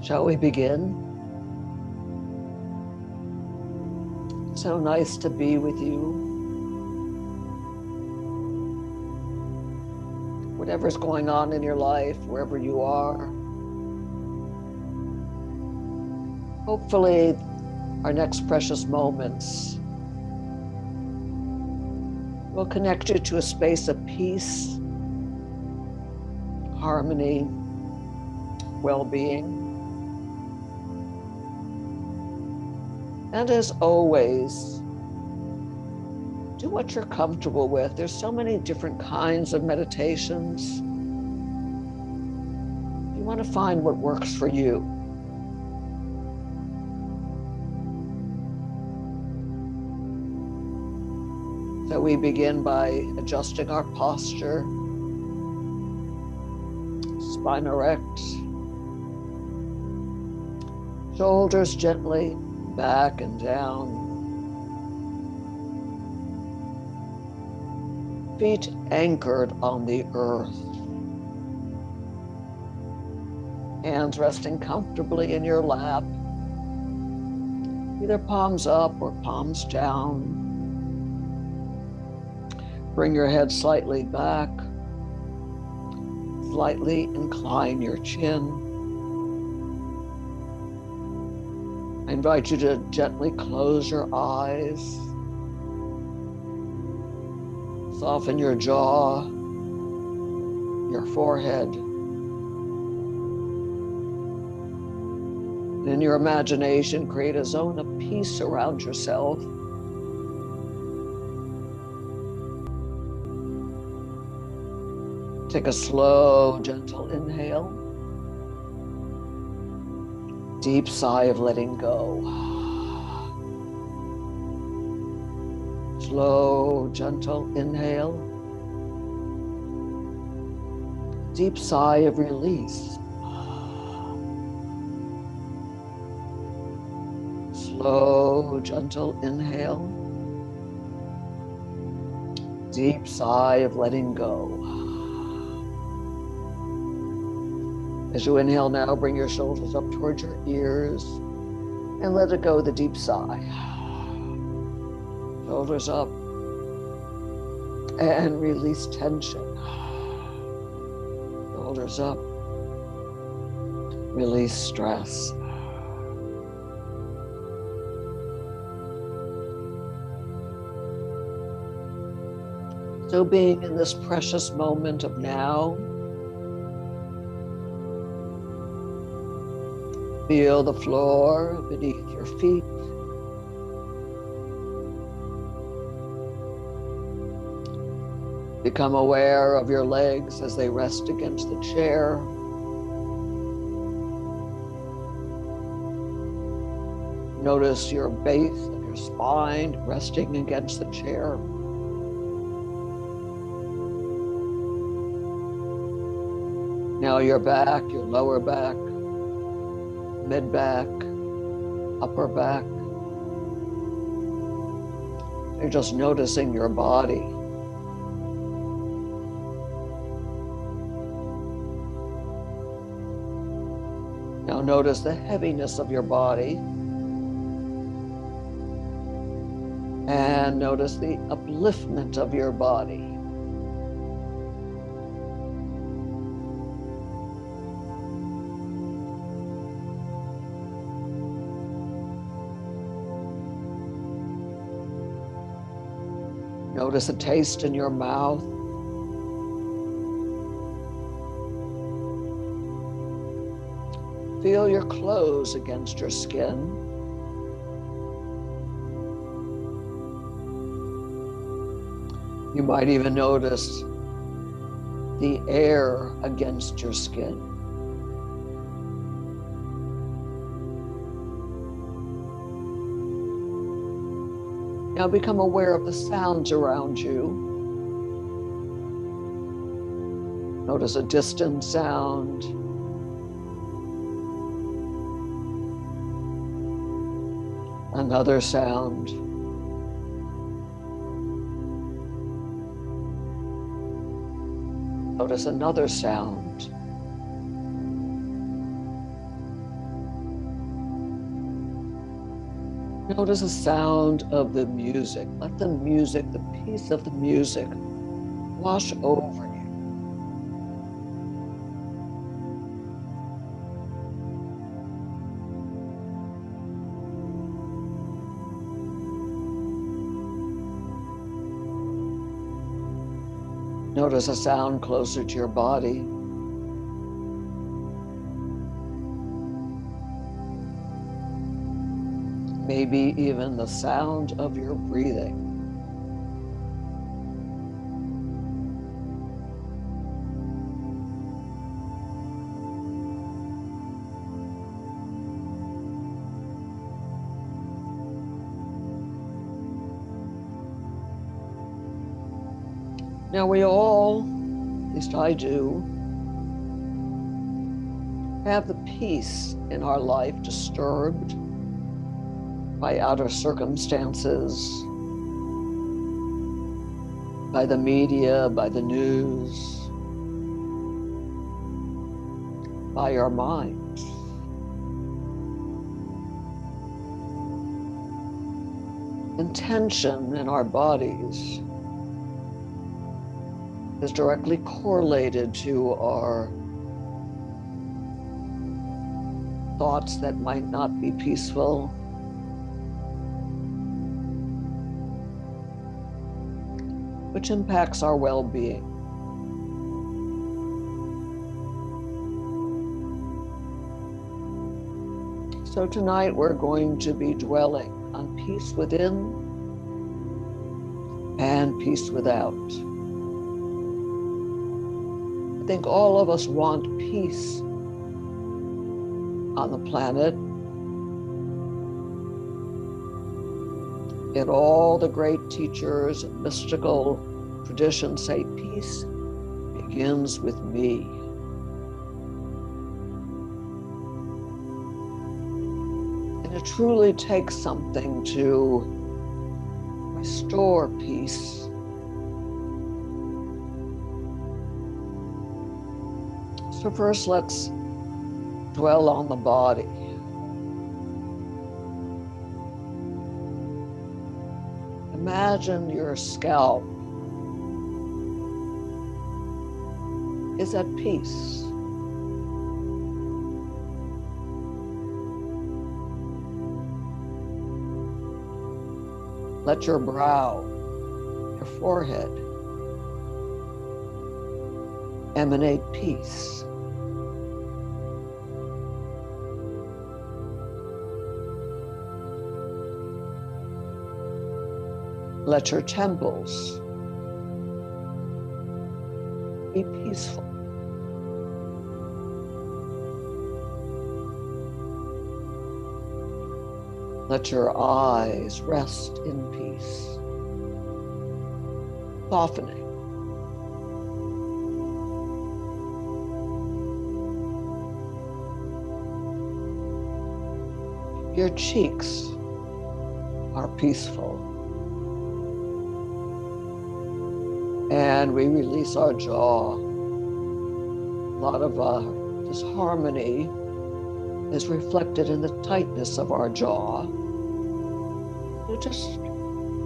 Shall we begin? So nice to be with you. Whatever's going on in your life, wherever you are. Hopefully, our next precious moments will connect you to a space of peace, harmony, well-being. And as always, do what you're comfortable with. There's so many different kinds of meditations. You want to find what works for you. So we begin by adjusting our posture, spine erect, shoulders gently back and down, feet anchored on the earth, hands resting comfortably in your lap, either palms up or palms down. Bring your head slightly back, slightly incline your chin. I invite you to gently close your eyes. Soften your jaw, your forehead. And in your imagination, create a zone of peace around yourself. Take a slow, gentle inhale. Deep sigh of letting go. Slow, gentle inhale. Deep sigh of release. Slow, gentle inhale. Deep sigh of letting go. As you inhale now, bring your shoulders up towards your ears and let it go, the deep sigh. Shoulders up and release tension. Shoulders up, release stress. So being in this precious moment of now, feel the floor beneath your feet. Become aware of your legs as they rest against the chair. Notice your base of your spine resting against the chair. Now your back, your lower back, mid back, upper back. You're just noticing your body. Now notice the heaviness of your body. And notice the upliftment of your body. Notice a taste in your mouth. Feel your clothes against your skin. You might even notice the air against your skin. Now become aware of the sounds around you. Notice a distant sound. Another sound. Notice another sound. Notice the sound of the music. Let the music, the peace of the music, wash over you. Notice a sound closer to your body. Maybe even the sound of your breathing. Now we all, at least I do, have the peace in our life disturbed by outer circumstances, by the media, by the news, by our mind. And tension in our bodies is directly correlated to our thoughts that might not be peaceful, which impacts our well-being. So tonight we're going to be dwelling on peace within and peace without. I think all of us want peace on the planet. Yet all the great teachers and mystical traditions say peace begins with me. And it truly takes something to restore peace. So first, let's dwell on the body. Imagine your scalp is at peace. Let your brow, your forehead, emanate peace. Let your temples be peaceful. Let your eyes rest in peace, softening. Your cheeks are peaceful. And we release our jaw. A lot of disharmony is reflected in the tightness of our jaw. So just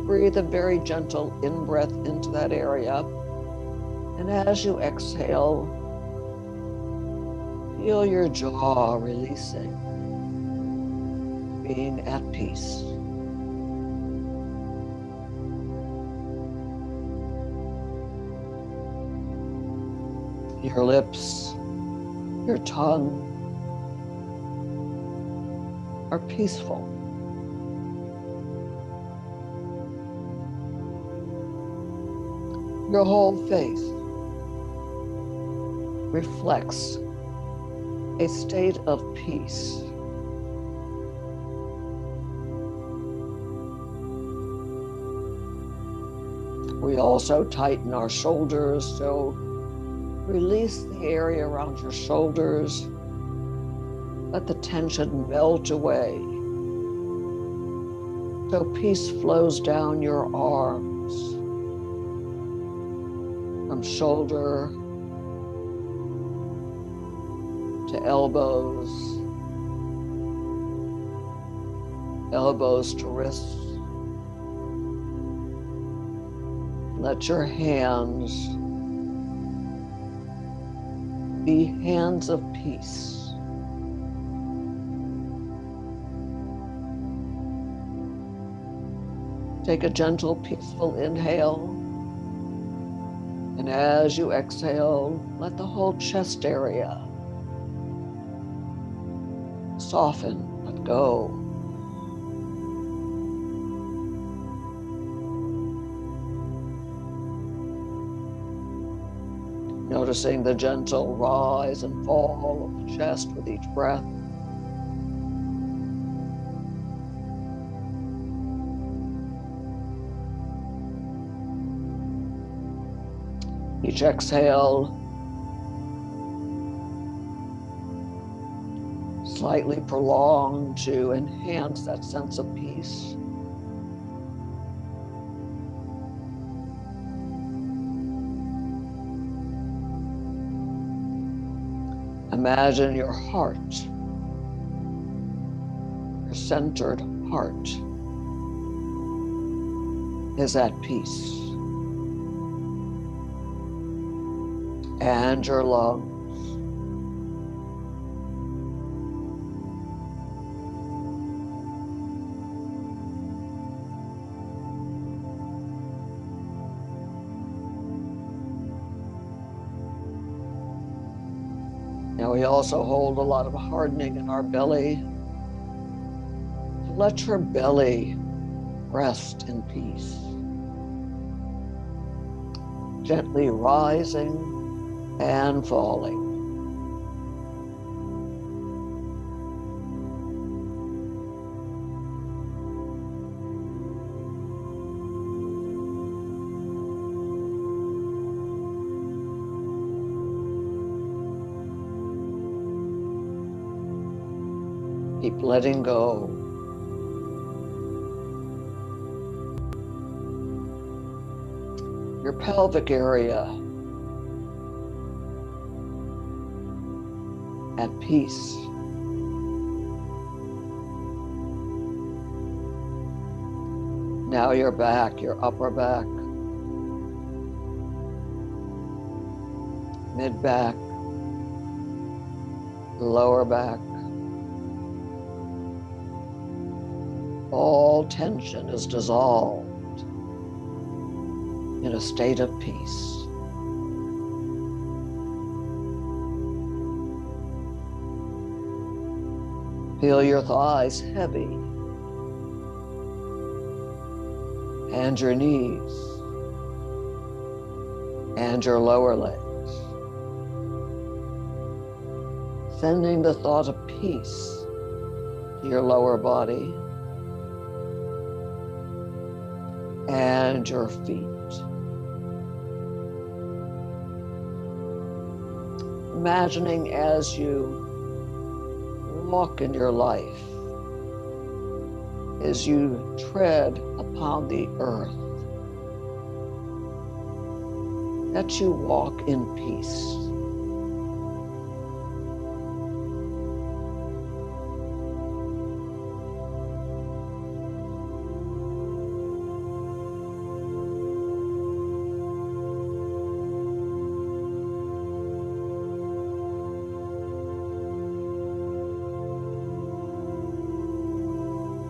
breathe a very gentle in-breath into that area. And as you exhale, feel your jaw releasing, being at peace. Your lips, your tongue are peaceful. Your whole face reflects a state of peace. We also tighten our shoulders, so release the area around your shoulders. Let the tension melt away. So peace flows down your arms, from shoulder to elbows elbows to wrists. Let your hands be hands of peace. Take a gentle, peaceful inhale. And as you exhale, let the whole chest area soften, let go. Noticing the gentle rise and fall of the chest with each breath. Each exhale, slightly prolonged to enhance that sense of peace. Imagine your heart, your centered heart, is at peace. And your lungs. Now we also hold a lot of hardening in our belly. Let your belly rest in peace. Gently rising and falling. Keep letting go. Your pelvic area at peace. Now your back, your upper back, mid back, lower back. All tension is dissolved in a state of peace. Feel your thighs heavy and your knees and your lower legs. Sending the thought of peace to your lower body and your feet. Imagining as you walk in your life, as you tread upon the earth, that you walk in peace.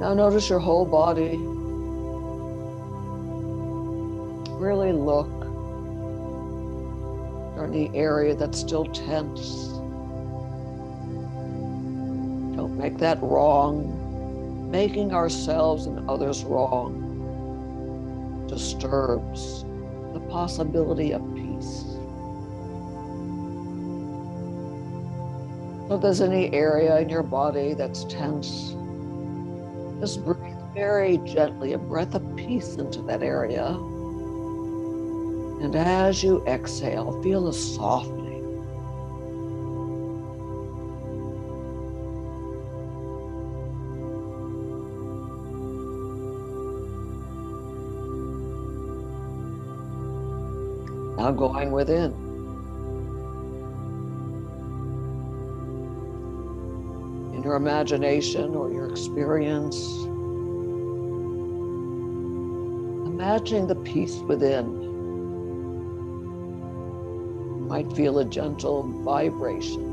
Now notice your whole body. Really look for any area that's still tense. Don't make that wrong. Making ourselves and others wrong disturbs the possibility of peace. So if there's any area in your body that's tense, just breathe very gently a breath of peace into that area. And as you exhale, feel a softening. Now going within. In your imagination or your experience, Imagining the peace within. You might feel a gentle vibration.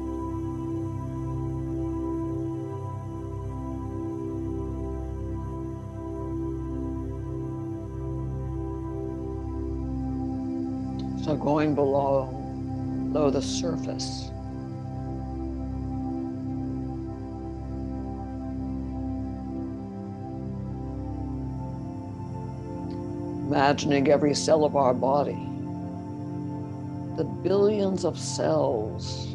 So going below the surface. Imagining every cell of our body, the billions of cells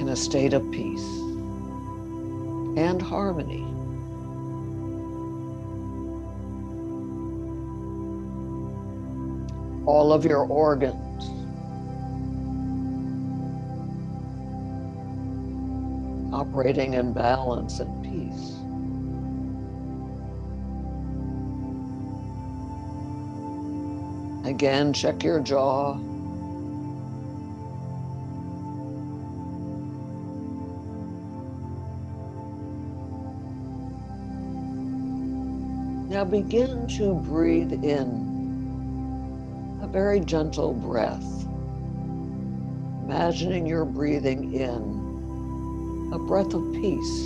in a state of peace and harmony. All of your organs operating in balance and peace. Again, check your jaw. Now begin to breathe in a very gentle breath, imagining you're breathing in a breath of peace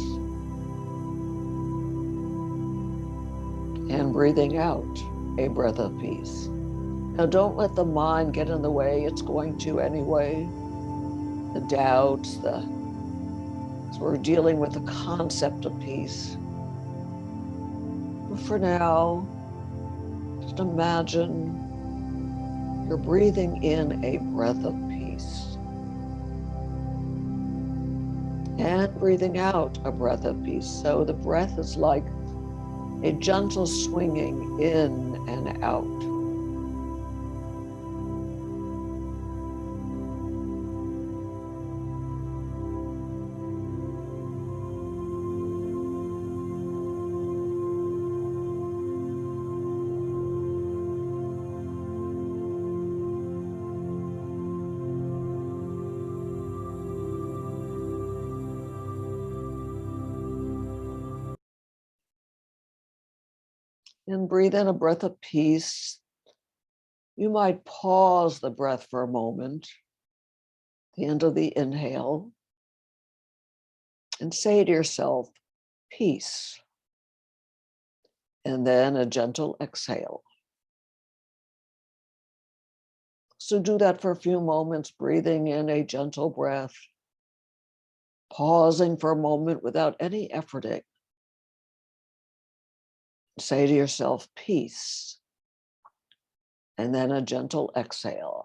and breathing out a breath of peace. Now don't let the mind get in the way. It's going to anyway. The doubts, so we're dealing with the concept of peace. But for now, just imagine you're breathing in a breath of peace and breathing out a breath of peace. So the breath is like a gentle swinging in and out. And breathe in a breath of peace. You might pause the breath for a moment, the end of the inhale, and say to yourself, peace. And then a gentle exhale. So do that for a few moments, breathing in a gentle breath, pausing for a moment without any efforting. Say to yourself, peace. And then a gentle exhale.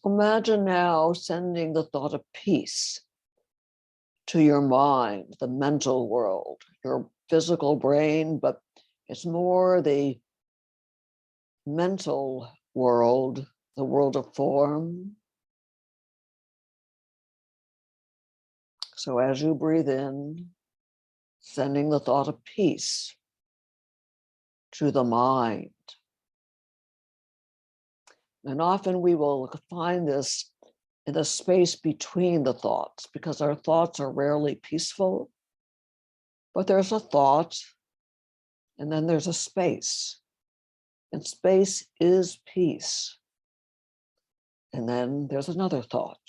Imagine now sending the thought of peace to your mind, the mental world, your physical brain, but it's more the mental world, the world of form. So as you breathe in, sending the thought of peace to the mind. And often we will find this in the space between the thoughts, because our thoughts are rarely peaceful, but there's a thought and then there's a space, and space is peace. And then there's another thought.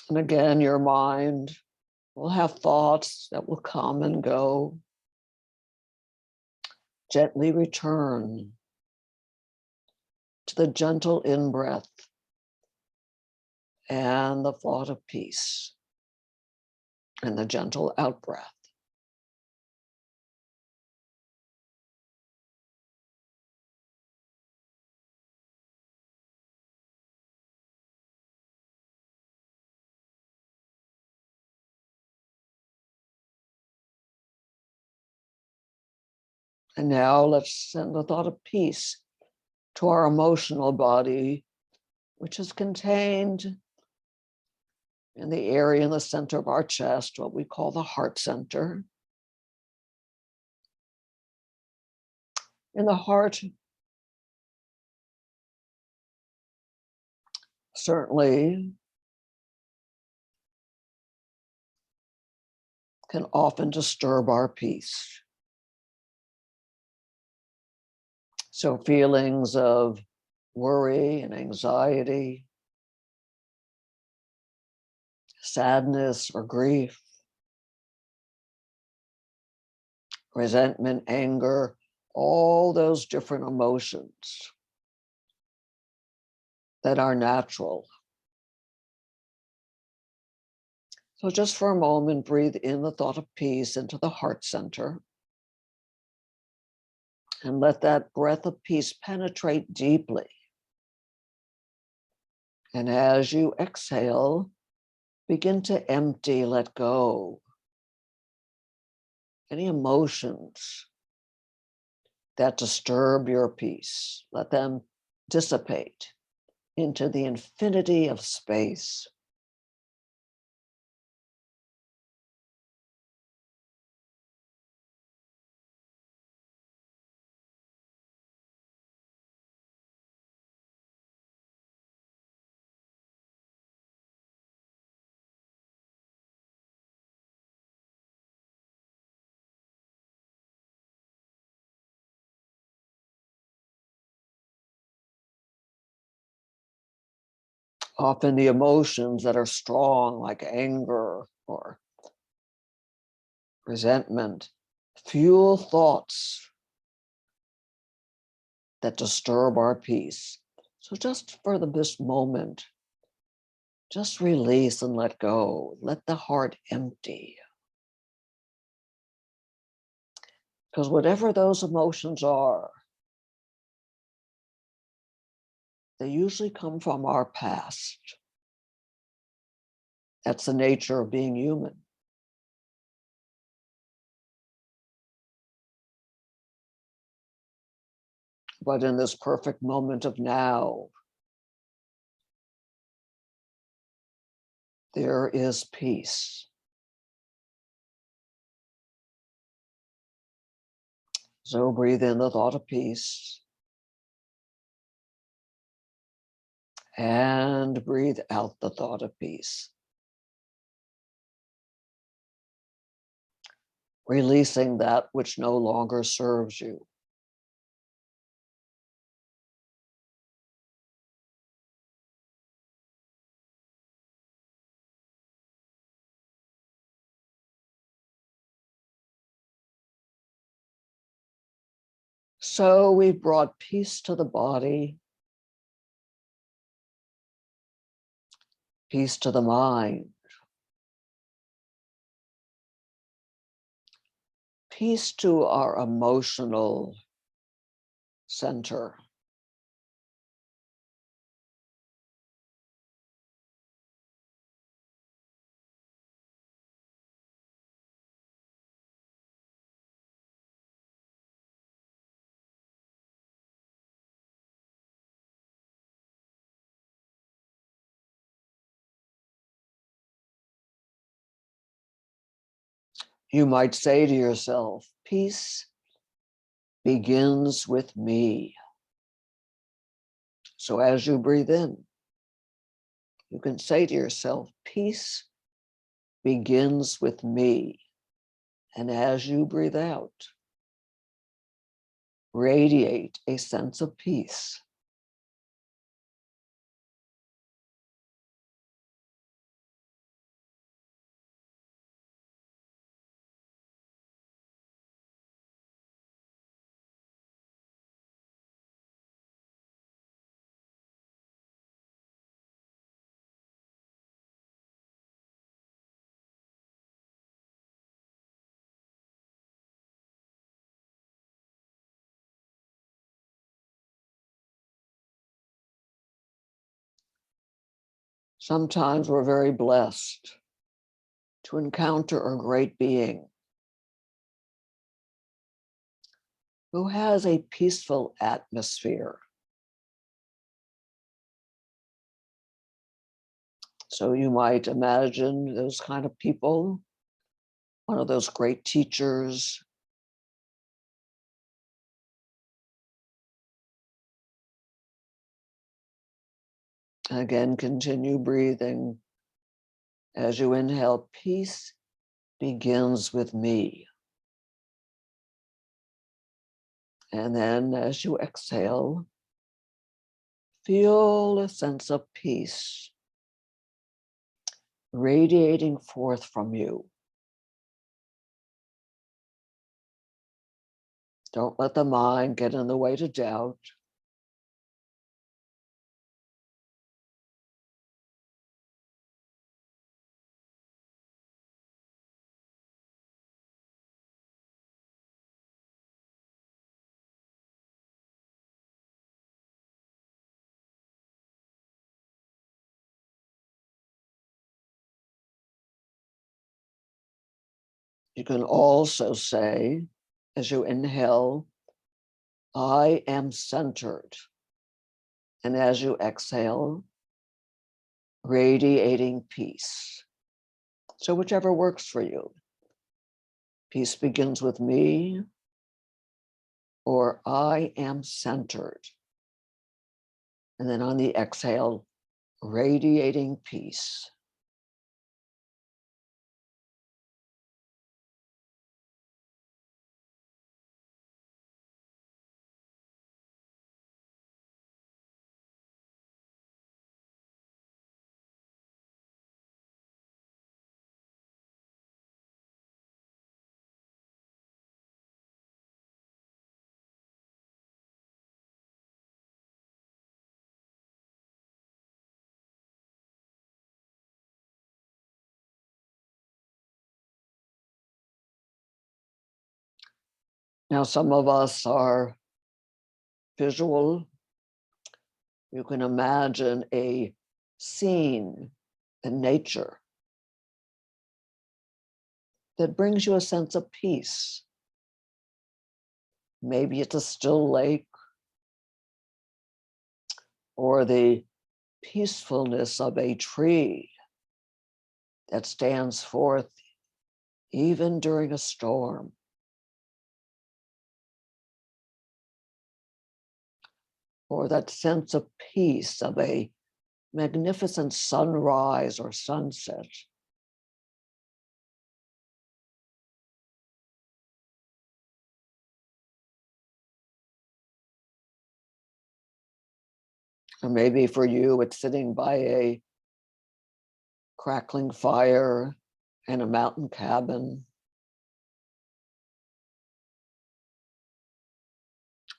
And again, your mind will have thoughts that will come and go. Gently return to the gentle in-breath and the thought of peace and the gentle out-breath. And now let's send the thought of peace to our emotional body, which is contained in the area in the center of our chest, what we call the heart center. In the heart, certainly can often disturb our peace. So feelings of worry and anxiety, sadness or grief, resentment, anger, all those different emotions that are natural. So just for a moment, breathe in the thought of peace into the heart center and let that breath of peace penetrate deeply. And as you exhale, begin to empty, let go any emotions that disturb your peace. Let them dissipate into the infinity of space. Often the emotions that are strong, like anger or resentment, fuel thoughts that disturb our peace. So just for this moment, just release and let go. Let the heart empty. Because whatever those emotions are, they usually come from our past. That's the nature of being human. But in this perfect moment of now, there is peace. So breathe in the thought of peace and breathe out the thought of peace. Releasing that which no longer serves you. So we've brought peace to the body, peace to the mind, peace to our emotional center. You might say to yourself, peace begins with me. So as you breathe in, you can say to yourself, peace begins with me. And as you breathe out, radiate a sense of peace. Sometimes we're very blessed to encounter a great being who has a peaceful atmosphere. So you might imagine those kind of people, one of those great teachers, again, continue breathing. As you inhale, peace begins with me. And then as you exhale, feel a sense of peace radiating forth from you. Don't let the mind get in the way to doubt. You can also say, as you inhale, I am centered. And as you exhale, radiating peace. So whichever works for you. Peace begins with me, or I am centered. And then on the exhale, radiating peace. Now, some of us are visual. You can imagine a scene in nature that brings you a sense of peace. Maybe it's a still lake or the peacefulness of a tree that stands forth even during a storm. Or that sense of peace of a magnificent sunrise or sunset. Or maybe for you, it's sitting by a crackling fire in a mountain cabin,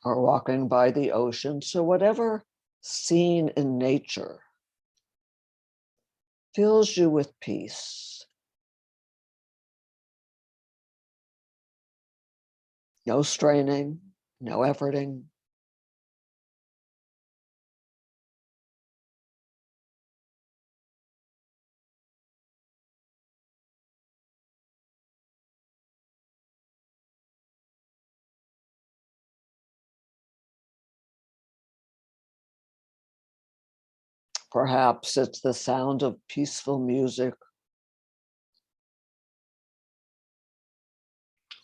or walking by the ocean. So whatever scene in nature fills you with peace. No straining, no efforting. Perhaps it's the sound of peaceful music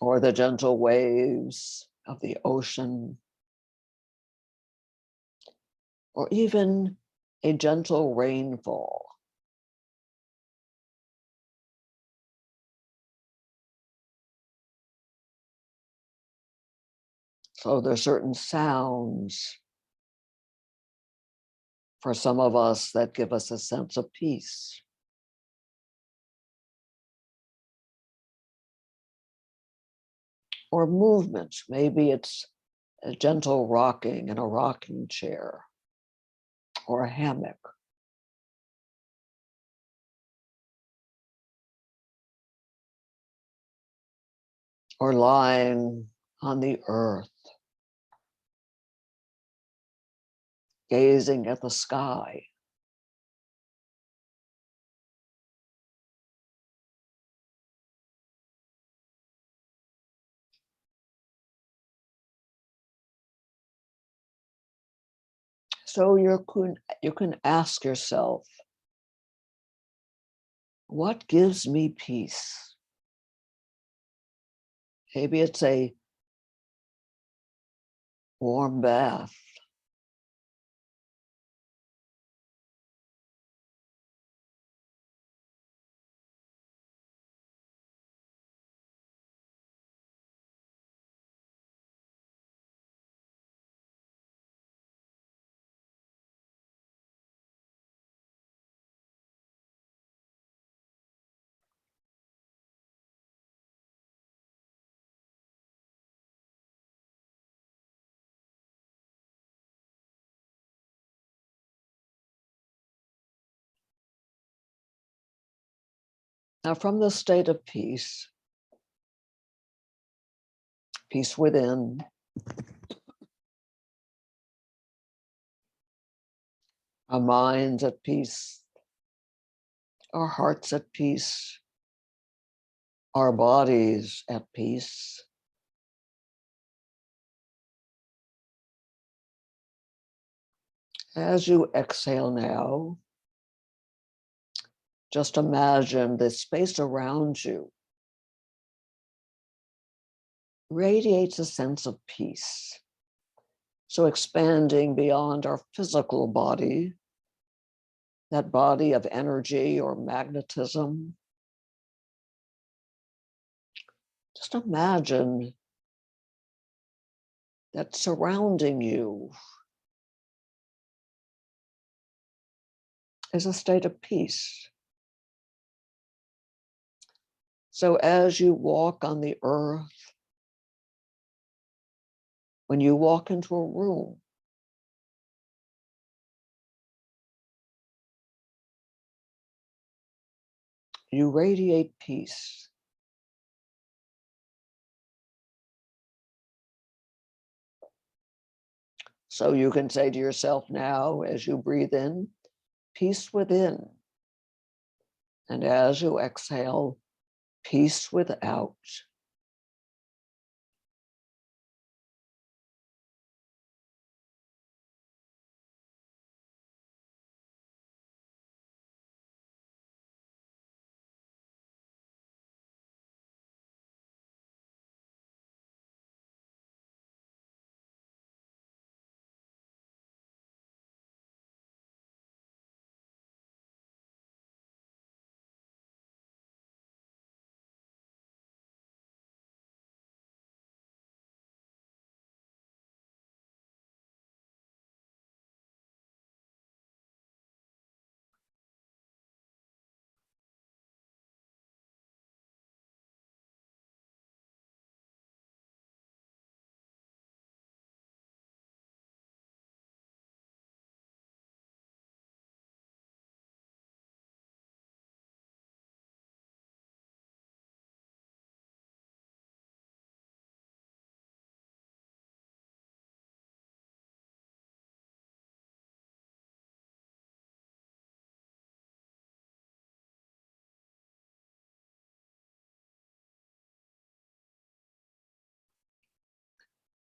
or the gentle waves of the ocean, or even a gentle rainfall. So there's certain sounds for some of us that give us a sense of peace. Or movement, maybe it's a gentle rocking in a rocking chair or a hammock. Or lying on the earth, gazing at the sky. So you can ask yourself, what gives me peace? Maybe it's a warm bath. Now, from the state of peace, peace within, our minds at peace, our hearts at peace, our bodies at peace. As you exhale now, just imagine the space around you radiates a sense of peace. So expanding beyond our physical body, that body of energy or magnetism, just imagine that surrounding you is a state of peace. So as you walk on the earth, when you walk into a room, you radiate peace. So you can say to yourself now, as you breathe in, peace within. And as you exhale, peace without.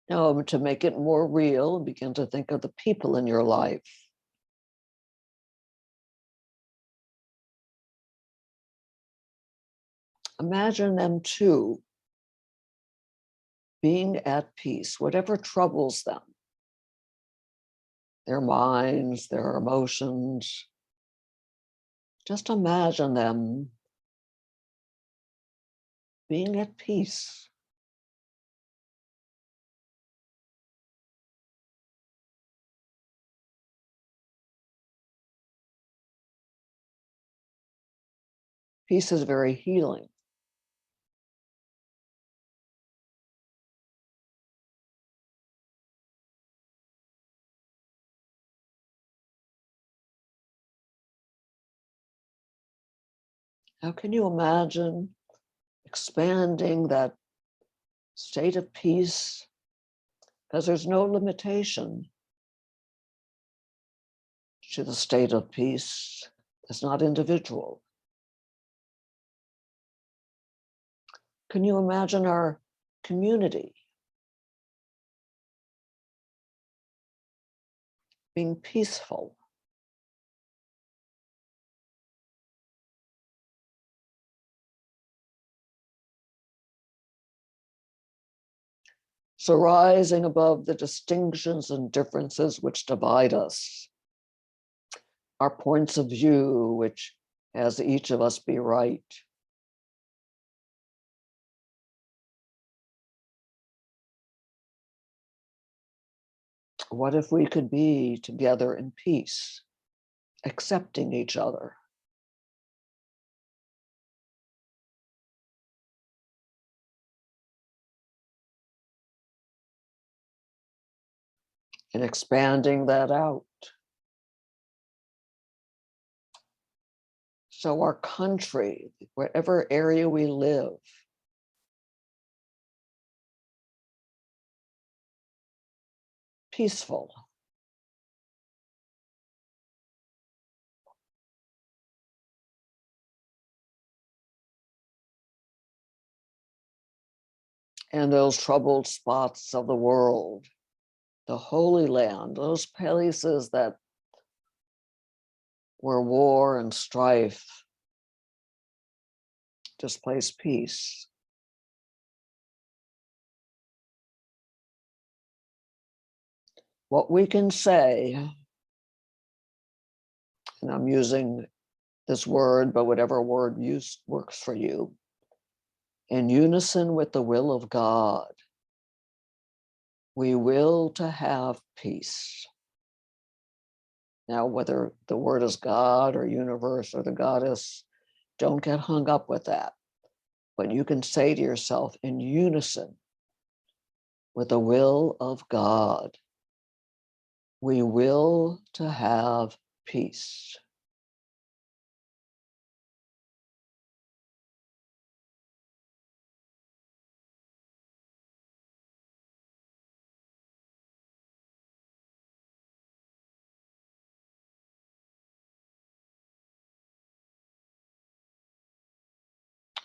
Now, to make it more real, begin to think of the people in your life. Imagine them too being at peace, whatever troubles them, their minds, their emotions. Just imagine them being at peace. Peace is very healing. How can you imagine expanding that state of peace? Because there's no limitation to the state of peace. It's not individual. Can you imagine our community being peaceful. So rising above the distinctions and differences which divide us, our points of view, which has each of us be right. What if we could be together in peace, accepting each other? And expanding that out. So our country, whatever area we live, peaceful. And those troubled spots of the world, the Holy Land, those places that where war and strife displace peace. What we can say, and I'm using this word, but whatever word works for you, in unison with the will of God, we will to have peace. Now, whether the word is God or universe or the goddess, don't get hung up with that. But you can say to yourself, in unison with the will of God, we will to have peace.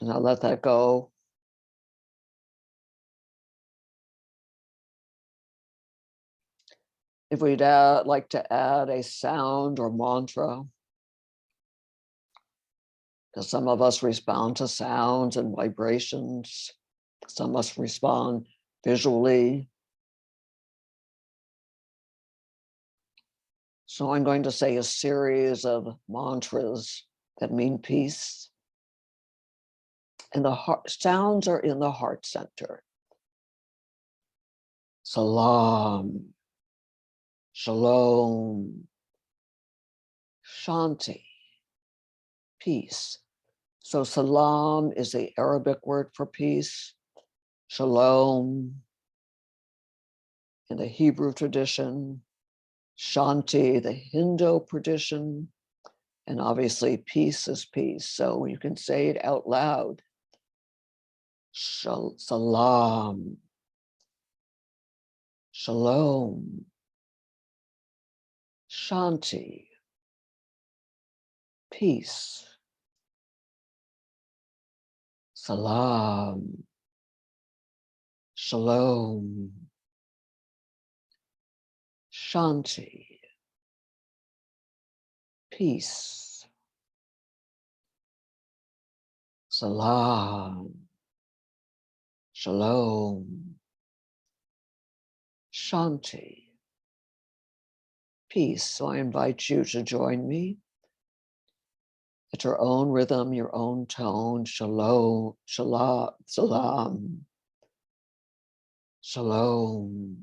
Now let that go. If we'd like to add a sound or mantra, because some of us respond to sounds and vibrations, some of us respond visually. So I'm going to say a series of mantras that mean peace. And the heart sounds are in the heart center. Salam, shalom, shanti, peace. So salam is the Arabic word for peace. Shalom in the Hebrew tradition. Shanti, the Hindu tradition. And obviously peace is peace. So you can say it out loud. Salam, shalom, shanti, peace. Salam, shalom, shanti, peace. Salam, shalom, shanti, peace. So I invite you to join me at your own rhythm, your own tone. Shalom, shalom, salam, shalom,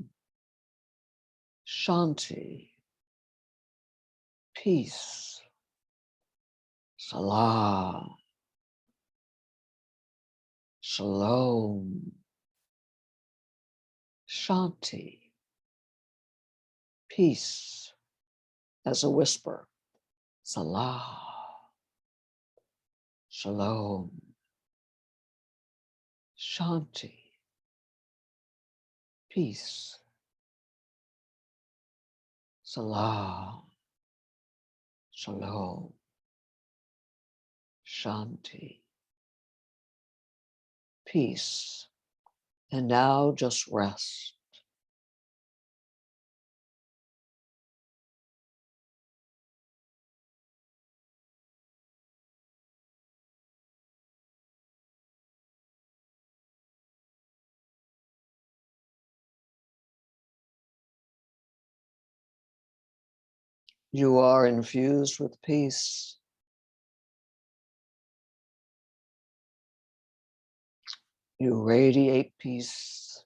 shanti, peace. Salam, shalom, shanti, peace. As a whisper. Salam, shalom, shanti, peace. Salam, shalom, shanti, peace. And now just rest. You are infused with peace. You radiate peace.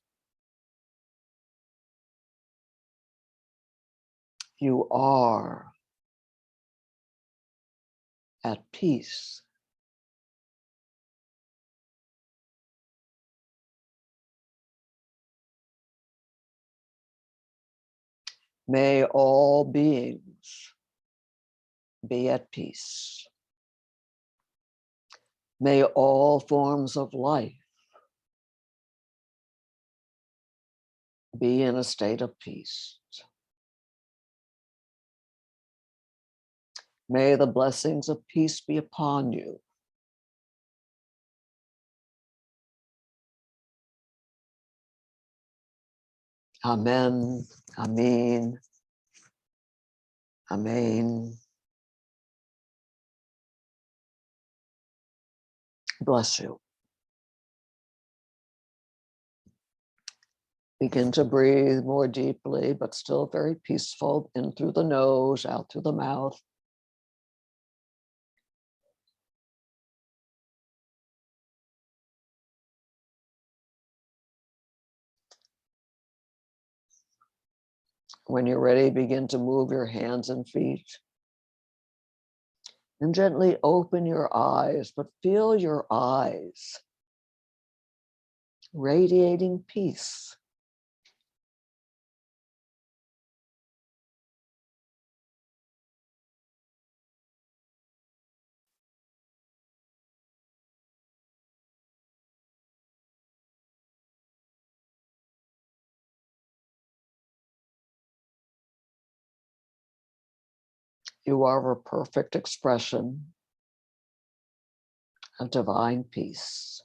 You are at peace. May all beings be at peace. May all forms of life be in a state of peace. May the blessings of peace be upon you. Amen. Amen. Amen. Bless you. Begin to breathe more deeply, but still very peaceful, in through the nose, out through the mouth. When you're ready, begin to move your hands and feet. And gently open your eyes, but feel your eyes radiating peace. You are a perfect expression of divine peace.